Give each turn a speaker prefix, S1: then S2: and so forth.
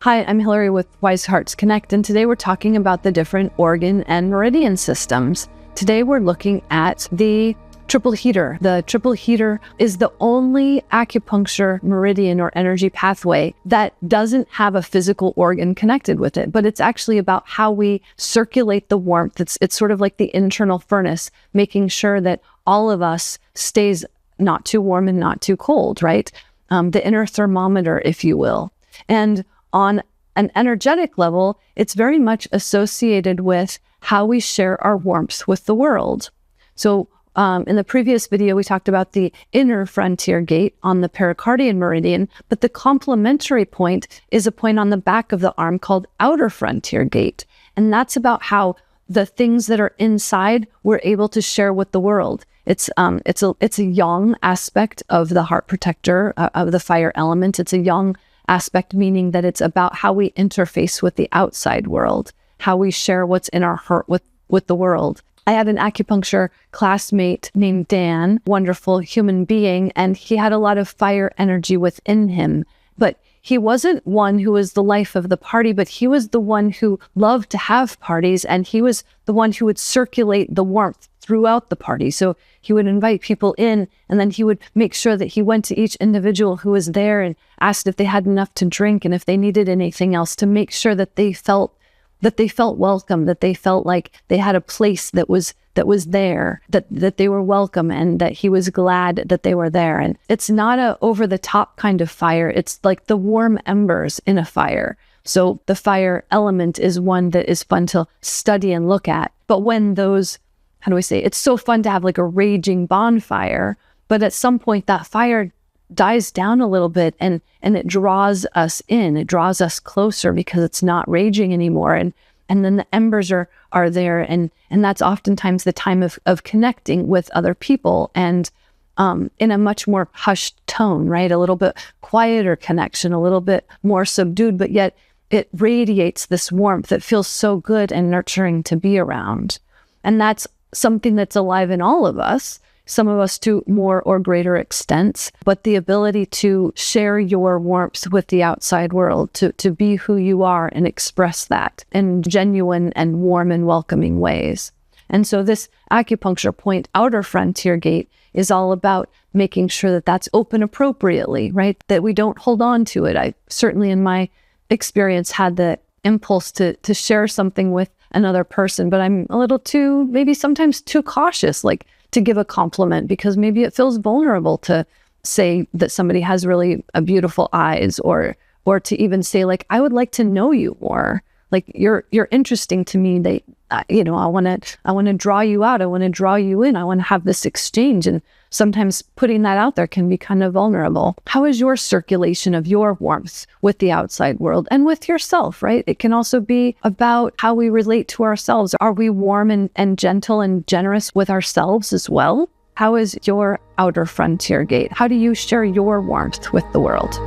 S1: Hi, I'm Hillary with Wise Hearts Connect, and today we're talking about the different organ and meridian systems. Today we're looking at the triple heater. The triple heater is the only acupuncture meridian or energy pathway that doesn't have a physical organ connected with it, but it's actually about how we circulate the warmth. It's sort of like the internal furnace, making sure that all of us stays not too warm and not too cold, right? The inner thermometer, if you will. And on an energetic level, it's very much associated with how we share our warmth with the world. So in the previous video, we talked about the inner frontier gate on the pericardian meridian, but the complementary point is a point on the back of the arm called outer frontier gate. And that's about how the things that are inside we're able to share with the world. It's a yang aspect of the heart protector, of the fire element. It's a yang aspect, meaning that it's about how we interface with the outside world, how we share what's in our heart with the world. I had an acupuncture classmate named Dan, wonderful human being, and he had a lot of fire energy within him. But he wasn't one who was the life of the party, but he was the one who loved to have parties, and he was the one who would circulate the warmth throughout the party. So he would invite people in, and then he would make sure that he went to each individual who was there and asked if they had enough to drink and if they needed anything else, to make sure that they felt welcome, that they felt like they had a place that was there, that they were welcome, and that he was glad that they were there. And it's not a over the top kind of fire. It's like the warm embers in a fire. So the fire element is one that is fun to study and look at. But when those, how do I say, it's so fun to have like a raging bonfire, but at some point that fire dies down a little bit and it draws us in, it draws us closer because it's not raging anymore. And then the embers are there, and that's oftentimes the time of connecting with other people, and in a much more hushed tone, right? A little bit quieter connection, a little bit more subdued, but yet it radiates this warmth that feels so good and nurturing to be around. And that's something that's alive in all of us, some of us to more or greater extents, but the ability to share your warmth with the outside world, to be who you are and express that in genuine and warm and welcoming ways. And so this acupuncture point, outer frontier gate, is all about making sure that that's open appropriately, right? That we don't hold on to it. I certainly in my experience had the impulse to share something with another person, but I'm a little too, maybe sometimes too cautious, like to give a compliment, because maybe it feels vulnerable to say that somebody has really beautiful eyes, or to even say like, I would like to know you more. Like you're interesting to me. They, I want to draw you out. I want to draw you in. I want to have this exchange. And sometimes putting that out there can be kind of vulnerable. How is your circulation of your warmth with the outside world and with yourself, right? It can also be about how we relate to ourselves. Are we warm and gentle and generous with ourselves as well? How is your outer frontier gate? How do you share your warmth with the world?